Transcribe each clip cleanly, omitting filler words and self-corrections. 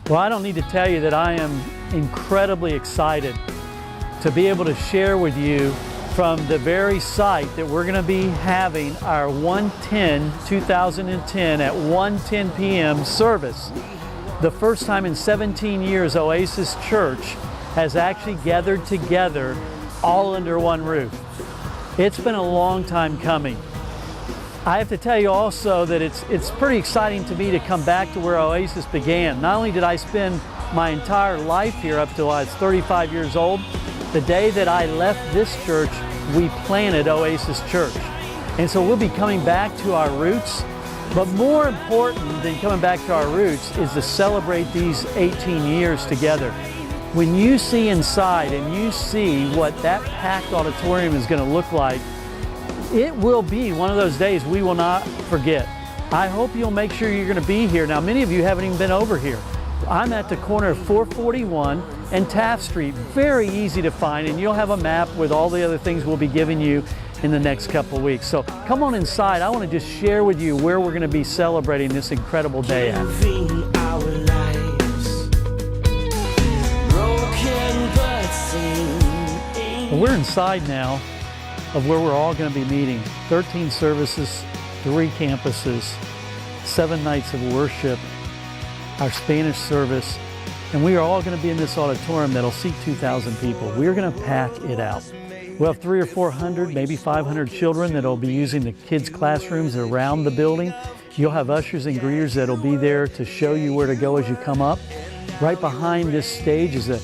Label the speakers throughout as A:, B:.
A: Well, I don't need to tell you that I am incredibly excited to be able to share with you from the very site that we're going to be having our 1/10/2010 at 1:10 p.m. service. The first time in 17 years Oasis Church has actually gathered together all under one roof. It's been a long time coming. I have to tell you also that it's pretty exciting to me to come back to where Oasis began. Not only did I spend my entire life here up till I was 35 years old, the day that I left this church, we planted Oasis Church. And so we'll be coming back to our roots, but more important than coming back to our roots is to celebrate these 18 years together. When you see inside and you see what that packed auditorium is going to look like, it will be one of those days we will not forget. I hope you'll make sure you're going to be here. Now, many of you haven't even been over here. I'm at the corner of 441 and Taft Street. Very easy to find, and you'll have a map with all the other things we'll be giving you in the next couple of weeks. So come on inside. I want to just share with you where we're going to be celebrating this incredible day at. Well, we're inside now of where we're all going to be meeting. 13 services, 3 campuses, 7 nights of worship, our Spanish service, and we are all going to be in this auditorium that'll seat 2,000 people. We're going to pack it out. We'll have 300 or 400, maybe 500 children that'll be using the kids' classrooms around the building. You'll have ushers and greeters that'll be there to show you where to go as you come up. Right behind this stage is a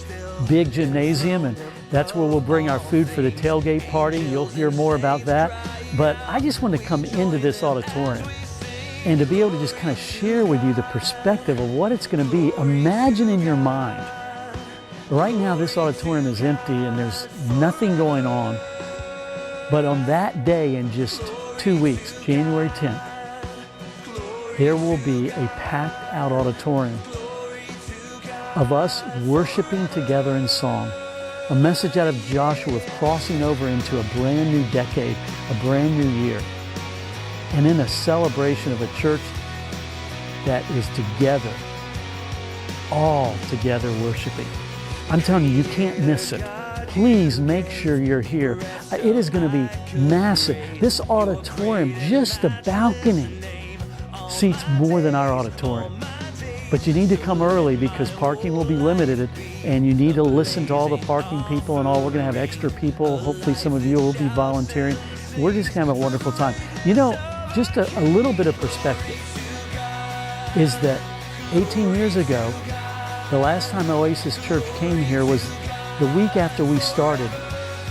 A: big gymnasium, and that's where we'll bring our food for the tailgate party. You'll hear more about that. But I just want to come into this auditorium and to be able to just kind of share with you the perspective of what it's going to be. Imagine in your mind, right now this auditorium is empty and there's nothing going on. But on that day in just 2 weeks, January 10th, there will be a packed out auditorium of us worshiping together in song. A message out of Joshua of crossing over into a brand new decade, a brand new year. And in a celebration of a church that is together, all together worshiping. I'm telling you, you can't miss it. Please make sure you're here. It is going to be massive. This auditorium, just the balcony, seats more than our auditorium. But you need to come early because parking will be limited, and you need to listen to all the parking people and all. We're going to have extra people. Hopefully some of you will be volunteering. We're just going to have a wonderful time. You know, just a little bit of perspective is that 18 years ago, the last time Oasis Church came here was the week after we started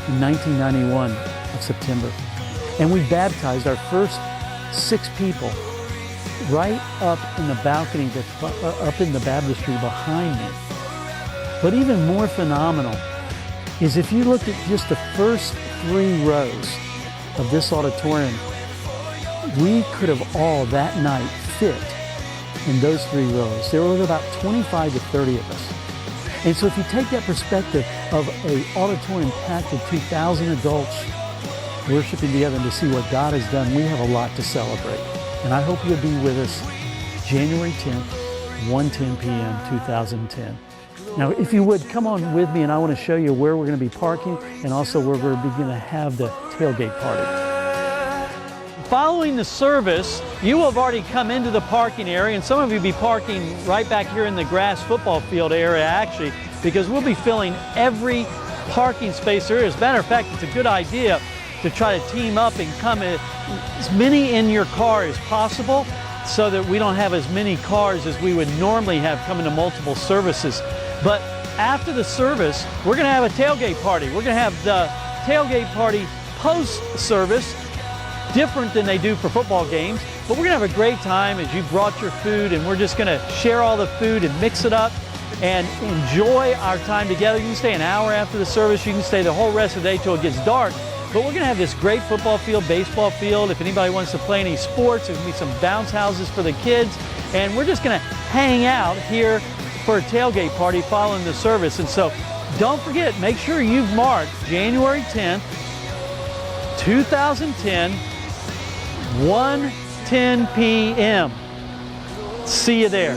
A: in 1991 of September. And we baptized our first 6 people right up in the balcony, up in the baptistry behind me. But even more phenomenal is if you look at just the first 3 rows of this auditorium, we could have all that night fit in those 3 rows. There were about 25 to 30 of us. And so if you take that perspective of an auditorium packed with 2,000 adults worshiping together and to see what God has done, we have a lot to celebrate. And I hope you'll be with us January 10th, 1:10 p.m., 2010. Now, if you would, come on with me, and I want to show you where we're going to be parking and also where we're going to have the tailgate party. Following the service, you will have already come into the parking area, and some of you will be parking right back here in the grass football field area, actually, because we'll be filling every parking space there is. As a matter of fact, it's a good idea to try to team up and come as many in your car as possible so that we don't have as many cars as we would normally have coming to multiple services. But after the service, we're going to have a tailgate party. We're going to have the tailgate party post-service, different than they do for football games. But we're going to have a great time as you brought your food, and we're just going to share all the food and mix it up and enjoy our time together. You can stay an hour after the service. You can stay the whole rest of the day till it gets dark. But we're going to have this great football field, baseball field. If anybody wants to play any sports, there's going to be some bounce houses for the kids. And we're just going to hang out here for a tailgate party following the service. And so don't forget, make sure you've marked January 10th, 2010, 1:10 p.m. See you there.